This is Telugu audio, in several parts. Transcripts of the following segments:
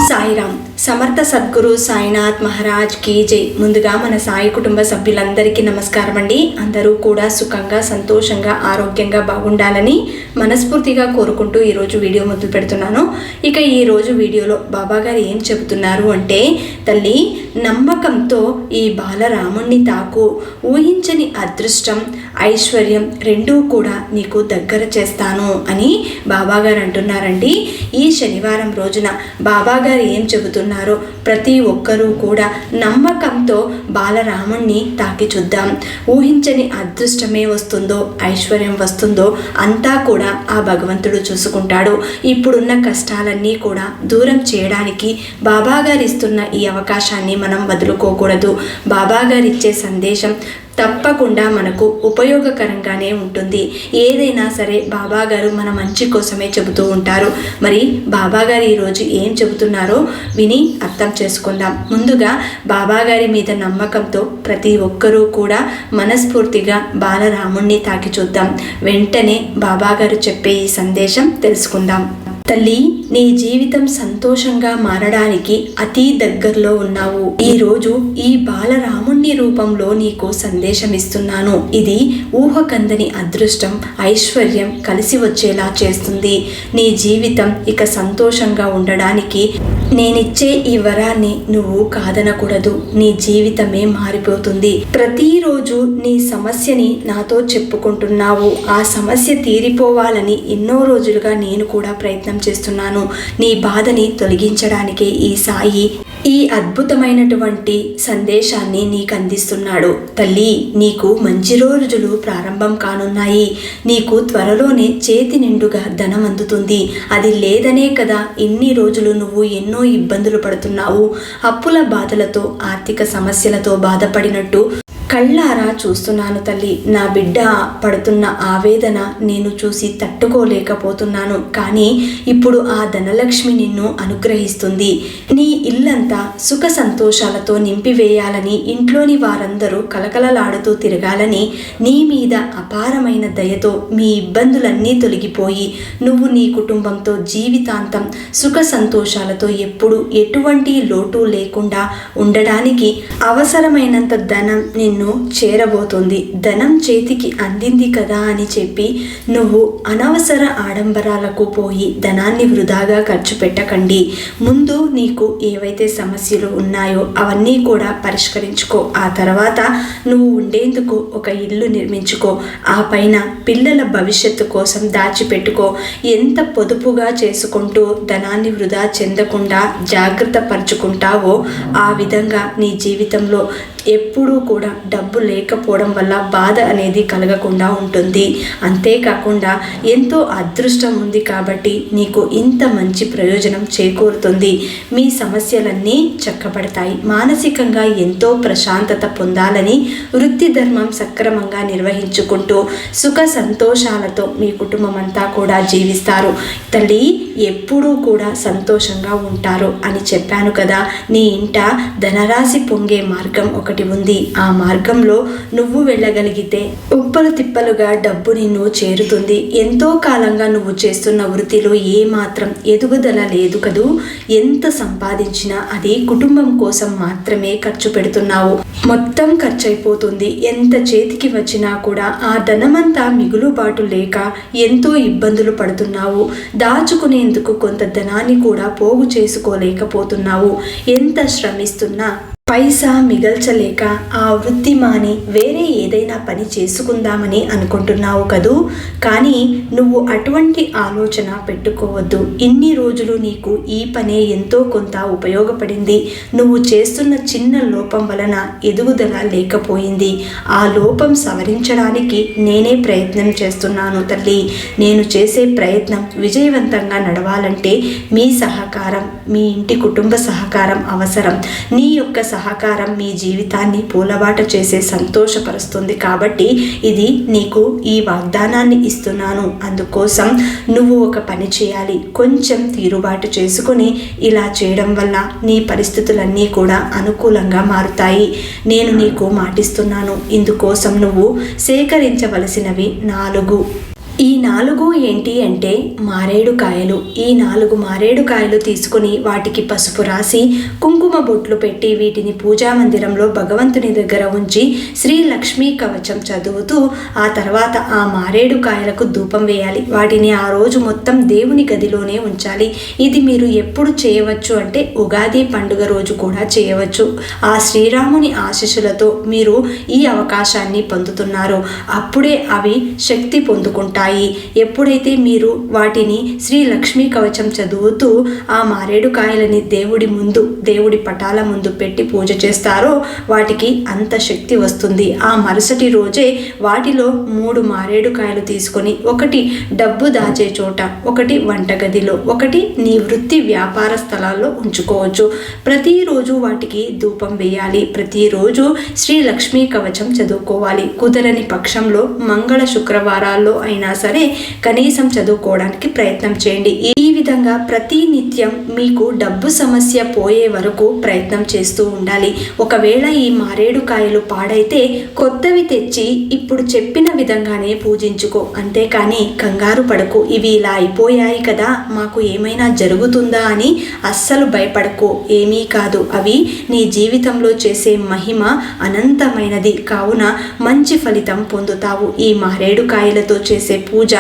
సాయిరామ్. సమర్థ సద్గురు సాయినాథ్ మహారాజ్ కీ జై. ముందుగా మన సాయి కుటుంబ సభ్యులందరికీ నమస్కారం అండి. అందరూ కూడా సుఖంగా, సంతోషంగా, ఆరోగ్యంగా బాగుండాలని మనస్ఫూర్తిగా కోరుకుంటూ ఈరోజు వీడియో మొదలు పెడుతున్నాను. ఇక ఈరోజు వీడియోలో బాబాగారు ఏం చెబుతున్నారు అంటే, తల్లి నమ్మకంతో ఈ బాలరాముణ్ణి తాకు, ఊహించని అదృష్టం, ఐశ్వర్యం రెండూ కూడా నీకు దగ్గర చేస్తాను అని బాబాగారు అంటున్నారండి. ఈ శనివారం రోజున బాబాగారు ఏం చెబుతున్నారో ప్రతి ఒక్కరూ కూడా నమ్మకంతో బాలరాముణ్ణి తాకి చూద్దాం. ఊహించని అదృష్టమే వస్తుందో, ఐశ్వర్యం వస్తుందో అంతా కూడా ఆ భగవంతుడు చూసుకుంటాడు. ఇప్పుడున్న కష్టాలన్నీ కూడా దూరం చేయడానికి బాబాగారు ఇస్తున్న ఈ అవకాశాన్ని మనం వదులుకోకూడదు. బాబాగారు ఇచ్చే సందేశం తప్పకుండా మనకు ఉపయోగకరంగానే ఉంటుంది. ఏదైనా సరే బాబాగారు మన మంచి కోసమే చెబుతూ ఉంటారు. మరి బాబాగారు ఈరోజు ఏం చెబుతున్నారో విని అర్థం చేసుకుందాం. ముందుగా బాబాగారి మీద నమ్మకంతో ప్రతి ఒక్కరూ కూడా మనస్ఫూర్తిగా బాలరాముణ్ణి తాకి చూద్దాం. వెంటనే బాబాగారు చెప్పే ఈ సందేశం తెలుసుకుందాం. తల్లి, నీ జీవితం సంతోషంగా మారడానికి అతి దగ్గరలో ఉన్నావు. ఈరోజు ఈ బాలరాముణ్ణి రూపంలో నీకు సందేశం ఇస్తున్నాను. ఇది ఊహకందని అదృష్టం, ఐశ్వర్యం కలిసి వచ్చేలా చేస్తుంది. నీ జీవితం ఇక సంతోషంగా ఉండడానికి నేనిచ్చే ఈ వరాన్ని నువ్వు కాదనకూడదు. నీ జీవితమే మారిపోతుంది. ప్రతిరోజు నీ సమస్యని నాతో చెప్పుకుంటున్నావు. ఆ సమస్య తీరిపోవాలని ఎన్నో రోజులుగా నేను కూడా ప్రయత్నం చేస్తున్నాను. నీ బాధని తొలగించడానికి ఈ సాయి ఈ అద్భుతమైనటువంటి సందేశాన్ని నీకు అందిస్తున్నాడు. తల్లి, నీకు మంచి రోజులు ప్రారంభం కానున్నాయి. నీకు త్వరలోనే చేతి నిండుగా ధనం అందుతుంది. అది లేదనే కదా ఇన్ని రోజులు నువ్వు ఎన్నో ఇబ్బందులు పడుతున్నావు. అప్పుల బాధలతో, ఆర్థిక సమస్యలతో బాధపడినట్టు కళ్ళారా చూస్తున్నాను తల్లి. నా బిడ్డ పడుతున్న ఆవేదన నేను చూసి తట్టుకోలేకపోతున్నాను. కానీ ఇప్పుడు ఆ ధనలక్ష్మి నిన్ను అనుగ్రహిస్తుంది. నీ ఇల్లంతా సుఖ సంతోషాలతో నింపివేయాలని, ఇంట్లోని వారందరూ కలకలలాడుతూ తిరగాలని, నీ మీద అపారమైన దయతో మీ ఇబ్బందులన్నీ తొలగిపోయి నువ్వు నీ కుటుంబంతో జీవితాంతం సుఖ సంతోషాలతో ఎప్పుడు ఎటువంటి లోటు లేకుండా ఉండడానికి అవసరమైనంత ధనం నిన్ను చేరబోతుంది. ధనం చేతికి అందింది కదా అని చెప్పి నువ్వు అనవసర ఆడంబరాలకు పోయి ధనాన్ని వృధాగా ఖర్చు పెట్టకండి. ముందు నీకు ఏవైతే సమస్యలు ఉన్నాయో అవన్నీ కూడా పరిష్కరించుకో. ఆ తర్వాత నువ్వు ఉండేందుకు ఒక ఇల్లు నిర్మించుకో. ఆ పైన పిల్లల భవిష్యత్తు కోసం దాచిపెట్టుకో. ఎంత పొదుపుగా చేసుకుంటూ ధనాన్ని వృధా చెందకుండా జాగ్రత్త పరుచుకుంటావో ఆ విధంగా నీ జీవితంలో ఎప్పుడూ కూడా డబ్బు లేకపోవడం వల్ల బాధ అనేది కలగకుండా ఉంటుంది. అంతేకాకుండా ఎంతో అదృష్టం ఉంది కాబట్టి నీకు ఇంత మంచి ప్రయోజనం చేకూరుతుంది. మీ సమస్యలన్నీ చక్కబడతాయి. మానసికంగా ఎంతో ప్రశాంతత పొందాలని, వృత్తి ధర్మం సక్రమంగా నిర్వహించుకుంటూ సుఖ సంతోషాలతో మీ కుటుంబం అంతా కూడా జీవిస్తారు. తల్లి, ఎప్పుడూ కూడా సంతోషంగా ఉంటారు అని చెప్పాను కదా. నీ ఇంట ధనరాశి పొంగే మార్గం ఒకటి ఉంది. ఆ మార్గంలో నువ్వు వెళ్ళగలిగితే ఉప్పలు తిప్పలుగా డబ్బు నిన్ను చేరుతుంది. ఎంతో కాలంగా నువ్వు చేస్తున్న వృత్తిలో ఏ మాత్రం ఎదుగుదల లేదు కదూ. ఎంత సంపాదించినా అది కుటుంబం కోసం మాత్రమే ఖర్చు పెడుతున్నావు. మొత్తం ఖర్చు అయిపోతుంది. ఎంత చేతికి వచ్చినా కూడా ఆ ధనమంతా మిగులుబాటు లేక ఎంతో ఇబ్బందులు పడుతున్నావు. దాచుకునేందుకు కొంత ధనాన్ని కూడా పోగు చేసుకోలేకపోతున్నావు. ఎంత శ్రమిస్తున్నా పైసా మిగల్చలేక ఆ వృత్తి మాని వేరే ఏదైనా పని చేసుకుందామని అనుకుంటున్నావు కదూ. కానీ నువ్వు అటువంటి ఆలోచన పెట్టుకోవద్దు. ఇన్ని రోజులు నీకు ఈ పనే ఎంతో కొంత ఉపయోగపడింది. నువ్వు చేస్తున్న చిన్న లోపం వలన ఎదుగుదల లేకపోయింది. ఆ లోపం సవరించడానికి నేనే ప్రయత్నం చేస్తున్నాను తల్లి. నేను చేసే ప్రయత్నం విజయవంతంగా నడవాలంటే మీ సహకారం, మీ ఇంటి కుటుంబ సహకారం అవసరం. నీ యొక్క సహకారం మీ జీవితాన్ని పూలబాట చేసే సంతోషపరుస్తుంది. కాబట్టి ఇది నీకు ఈ వాగ్దానాన్ని ఇస్తున్నాను. అందుకోసం నువ్వు ఒక పని చేయాలి. కొంచెం తీరుబాటు చేసుకుని ఇలా చేయడం వల్ల నీ పరిస్థితులన్నీ కూడా అనుకూలంగా మారుతాయి. నేను నీకు మాటిస్తున్నాను. ఇందుకోసం నువ్వు సేకరించవలసినవి 4. ఈ 4 ఏంటి అంటే మారేడు కాయలు. ఈ 4 మారేడు కాయలు తీసుకుని వాటికి పసుపు రాసి కుంకుమ బొట్లు పెట్టి వీటిని పూజా మందిరంలో భగవంతుని దగ్గర ఉంచి శ్రీ లక్ష్మీ కవచం చదువుతూ ఆ తర్వాత ఆ మారేడు కాయలకు ధూపం వేయాలి. వాటిని ఆ రోజు మొత్తం దేవుని గదిలోనే ఉంచాలి. ఇది మీరు ఎప్పుడు చేయవచ్చు అంటే ఉగాది పండుగ రోజు కూడా చేయవచ్చు. ఆ శ్రీరాముని ఆశీస్సులతో మీరు ఈ అవకాశాన్ని పొందుతున్నారు. అప్పుడే అవి శక్తి పొందుకుంటాయి. ఎప్పుడైతే మీరు వాటిని శ్రీ లక్ష్మీ కవచం చదువుతూ ఆ మారేడు కాయలని దేవుడి పటాల ముందు పెట్టి పూజ చేస్తారో వాటికి అంత శక్తి వస్తుంది. ఆ మరుసటి రోజే వాటిలో 3 మారేడు కాయలు తీసుకొని ఒకటి డబ్బు దాచే చోట, ఒకటి వంటగదిలో, ఒకటి నీ వృత్తి వ్యాపార స్థలాల్లో ఉంచుకోవచ్చు. ప్రతిరోజు వాటికి ధూపం వేయాలి. ప్రతిరోజు శ్రీ లక్ష్మీ కవచం చదువుకోవాలి. కుదరని పక్షంలో మంగళ శుక్రవారాల్లో అయినా సరే కనీసం చదువుకోవడానికి ప్రయత్నం చేయండి. ఈ విధంగా ప్రతి నిత్యం మీకు డబ్బు సమస్య పోయే వరకు ప్రయత్నం చేస్తూ ఉండాలి. ఒకవేళ ఈ మారేడు కాయలు పాడైతే కొత్తవి తెచ్చి ఇప్పుడు చెప్పిన విధంగానే పూజించుకో. అంతేకాని కంగారు పడకు. ఇవి ఇలా అయిపోయాయి కదా, మాకు ఏమైనా జరుగుతుందా అని అస్సలు భయపడకు. ఏమీ కాదు. అవి నీ జీవితంలో చేసే మహిమ అనంతమైనది. కావున మంచి ఫలితం పొందుతావు. ఈ మారేడు కాయలతో చేసే పూజ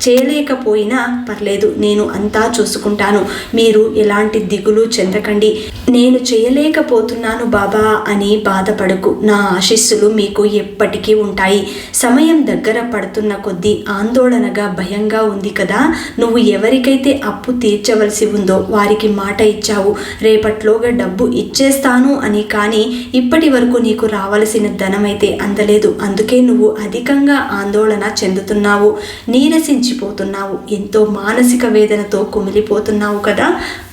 చేయలేకపోయినా పర్లేదు, నేను అంతా చూసుకుంటాను. మీరు ఎలాంటి దిగులు చెందకండి. నేను చేయలేకపోతున్నాను బాబా అని బాధపడకు. నా ఆశీస్సులు మీకు ఎప్పటికీ ఉంటాయి. సమయం దగ్గర పడుతున్న కొద్దీ ఆందోళనగా భయంగా ఉంది కదా. నువ్వు ఎవరికైతే అప్పు తీర్చవలసి ఉందో వారికి మాట ఇచ్చావు, రేపట్లోగా డబ్బు ఇచ్చేస్తాను అని. కానీ ఇప్పటి వరకు నీకు రావలసిన ధనమైతే అందలేదు. అందుకే నువ్వు అధికంగా ఆందోళన చెందుతున్నావు, నీరసించిపోతున్నావు, ఎంతో మానసిక వేదనతో కుమిలిపోతున్నావు కదా.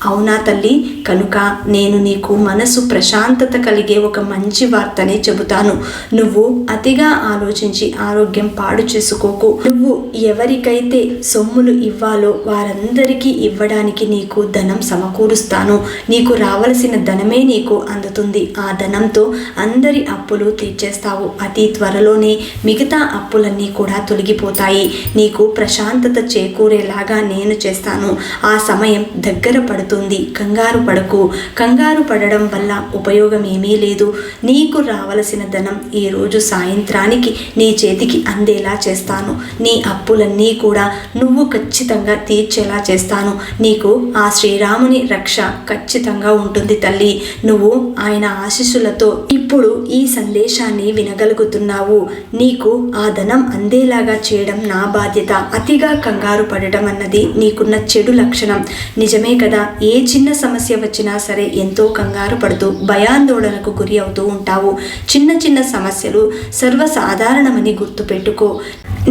అవునా తల్లి? కనుక నేను నీకు మనసు ప్రశాంతత కలిగే ఒక మంచి వార్తనే చెబుతాను. నువ్వు అతిగా ఆలోచించి ఆరోగ్యం పాడు చేసుకోకు. నువ్వు ఎవరికైతే సొమ్ములు ఇవ్వాలో వారందరికీ ఇవ్వడానికి నీకు ధనం సమకూరుస్తాను. నీకు రావలసిన ధనమే నీకు అందుతుంది. ఆ ధనంతో అందరి అప్పులు తీర్చేస్తావు. అతి త్వరలోనే మిగతా అప్పులన్నీ కూడా తొలగిపోతాయి. నీకు ప్రశాంతత చేకూరేలాగా నేను చేస్తాను. ఆ సమయం దగ్గర పడుతుంది. కంగారు పడకు. కంగారు పడడం వల్ల ఉపయోగం ఏమీ లేదు. నీకు రావలసిన ధనం ఈ రోజు సాయంత్రానికి నీ చేతికి అందేలా చేస్తాను. నీ అప్పులన్నీ కూడా నువ్వు ఖచ్చితంగా తీర్చేలా చేస్తాను. నీకు ఆ శ్రీరాముని రక్ష ఖచ్చితంగా ఉంటుంది తల్లి. నువ్వు ఆయన ఆశీస్సులతో ఇప్పుడు ఈ సందేశాన్ని వినగలుగుతున్నావు. నీకు ఆ ధనం అందేలాగా చేయడం నా బాధ్యత. అతిగా కంగారు పడడం అన్నది నీకున్న చెడు లక్షణం. నిజమే కదా, ఏ చిన్న సమస్య వచ్చినా సరే ఎంతో కంగారు పడుతూ భయాందోళనకు గురి అవుతూ ఉంటావు. చిన్న చిన్న సమస్యలు సర్వసాధారణమని గుర్తుపెట్టుకో.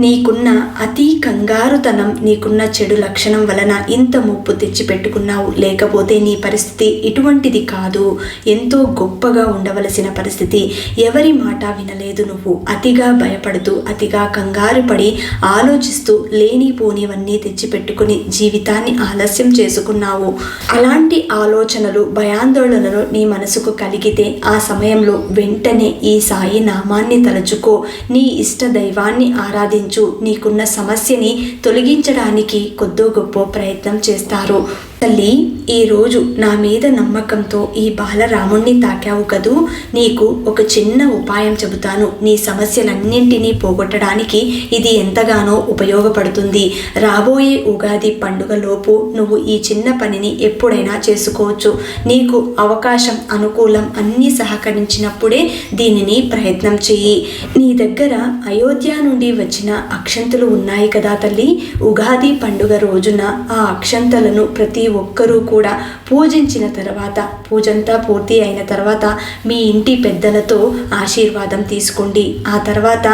నీకున్న అతి కంగారుతనం, నీకున్న చెడు లక్షణం వలన ఇంత ముప్పు తెచ్చిపెట్టుకున్నావు. లేకపోతే నీ పరిస్థితి ఇటువంటిది కాదు. ఎంతో గొప్పగా ఉండవలసిన పరిస్థితి. ఎవరి మాట వినలేదు నువ్వు. అతిగా భయపడుతూ, అతిగా కంగారు పడి ఆలోచిస్తూ లేనిపోనివన్నీ తెచ్చిపెట్టుకుని జీవితాన్ని ఆలస్యం చేసుకున్నావు. అలాంటి ఆలోచనలు, భయాందోళనలు నీ మనసుకు కలిగితే ఆ సమయంలో వెంటనే ఈ సాయి నామాన్ని తలుచుకో. నీ ఇష్ట దైవాన్ని ఆరాధించు. నీకున్న సమస్యని తొలగించడానికి కొద్దో గొప్ప ప్రయత్నం చేస్తారు. తల్లి, ఈరోజు నా మీద నమ్మకంతో ఈ బాలరాముణ్ణి తాకావు కదూ. నీకు ఒక చిన్న ఉపాయం చెబుతాను. నీ సమస్యలన్నింటినీ పోగొట్టడానికి ఇది ఎంతగానో ఉపయోగపడుతుంది. రాబోయే ఉగాది పండుగలోపు నువ్వు ఈ చిన్న పనిని ఎప్పుడైనా చేసుకోవచ్చు. నీకు అవకాశం, అనుకూలం అన్నీ సహకరించినప్పుడే దీనిని ప్రయత్నం చెయ్యి. నీ దగ్గర అయోధ్య నుండి వచ్చిన అక్షంతలు ఉన్నాయి కదా తల్లి. ఉగాది పండుగ రోజున ఆ అక్షంతలను ప్రతి ఒక్కరూ కూడా పూజించిన తర్వాత, పూజంతా పూర్తి అయిన తర్వాత మీ ఇంటి పెద్దలతో ఆశీర్వాదం తీసుకోండి. ఆ తర్వాత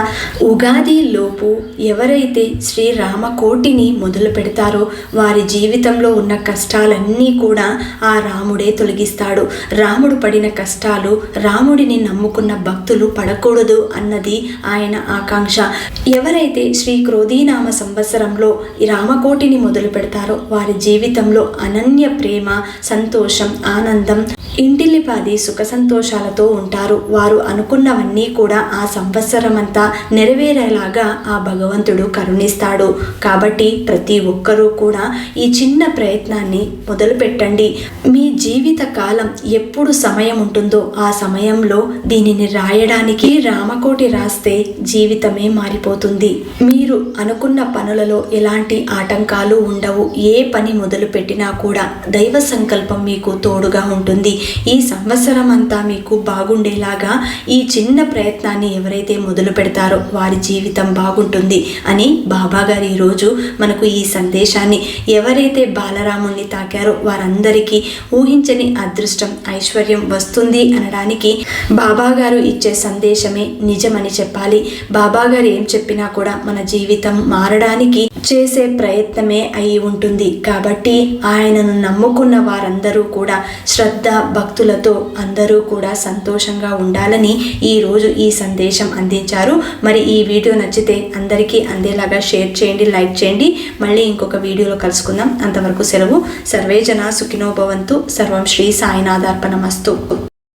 ఉగాది లోపు ఎవరైతే శ్రీరామకోటిని మొదలు పెడతారో వారి జీవితంలో ఉన్న కష్టాలన్నీ కూడా ఆ రాముడే తొలగిస్తాడు. రాముడు పడిన కష్టాలు రాముడిని నమ్ముకున్న భక్తులు పడకూడదు అన్నది ఆయన ఆకాంక్ష. ఎవరైతే శ్రీ క్రోధీనామ సంవత్సరంలో ఈ రామకోటిని మొదలు పెడతారో వారి జీవితంలో అనన్య ప్రేమ, సంతోషం, ఆనందం, ఇంటిల్లిపాది సుఖ సంతోషాలతో ఉంటారు. వారు అనుకున్నవన్నీ కూడా ఆ సంవత్సరం అంతా నెరవేరేలాగా ఆ భగవంతుడు కరుణిస్తాడు. కాబట్టి ప్రతి ఒక్కరూ కూడా ఈ చిన్న ప్రయత్నాన్ని మొదలు పెట్టండి. మీ జీవిత కాలం ఎప్పుడు సమయం ఉంటుందో ఆ సమయంలో దీనిని రాయడానికి రామకోటి రాస్తే జీవితమే మారిపోతుంది. మీరు అనుకున్న పనులలో ఎలాంటి ఆటంకాలు ఉండవు. ఏ పని మొదలు పెట్టినా కూడా దైవ సంకల్పం మీకు తోడుగా ఉంటుంది. ఈ సంవత్సరం అంతా మీకు బాగుండేలాగా ఈ చిన్న ప్రయత్నాన్ని ఎవరైతే మొదలు పెడతారో వారి జీవితం బాగుంటుంది అని బాబా గారు ఈరోజు మనకు ఈ సందేశాన్ని, ఎవరైతే బాలరాముణ్ణి తాకారో వారందరికీ ఊహించని అదృష్టం, ఐశ్వర్యం వస్తుంది అనడానికి బాబా గారు ఇచ్చే సందేశమే నిజమని చెప్పాలి. బాబా గారు ఏం చెప్పినా కూడా మన జీవితం మారడానికి చేసే ప్రయత్నమే అయి ఉంటుంది. కాబట్టి ఆయనను నమ్ముకున్న వారందరూ కూడా శ్రద్ధ భక్తులతో అందరూ కూడా సంతోషంగా ఉండాలని ఈరోజు ఈ సందేశం అందించారు. మరి ఈ వీడియో నచ్చితే అందరికీ అందేలాగా షేర్ చేయండి, లైక్ చేయండి. మళ్ళీ ఇంకొక వీడియోలో కలుసుకుందాం. అంతవరకు సెలవు. సర్వే జన సుఖినో భవంతు. సర్వం శ్రీ సాయినాథార్పణమస్తు.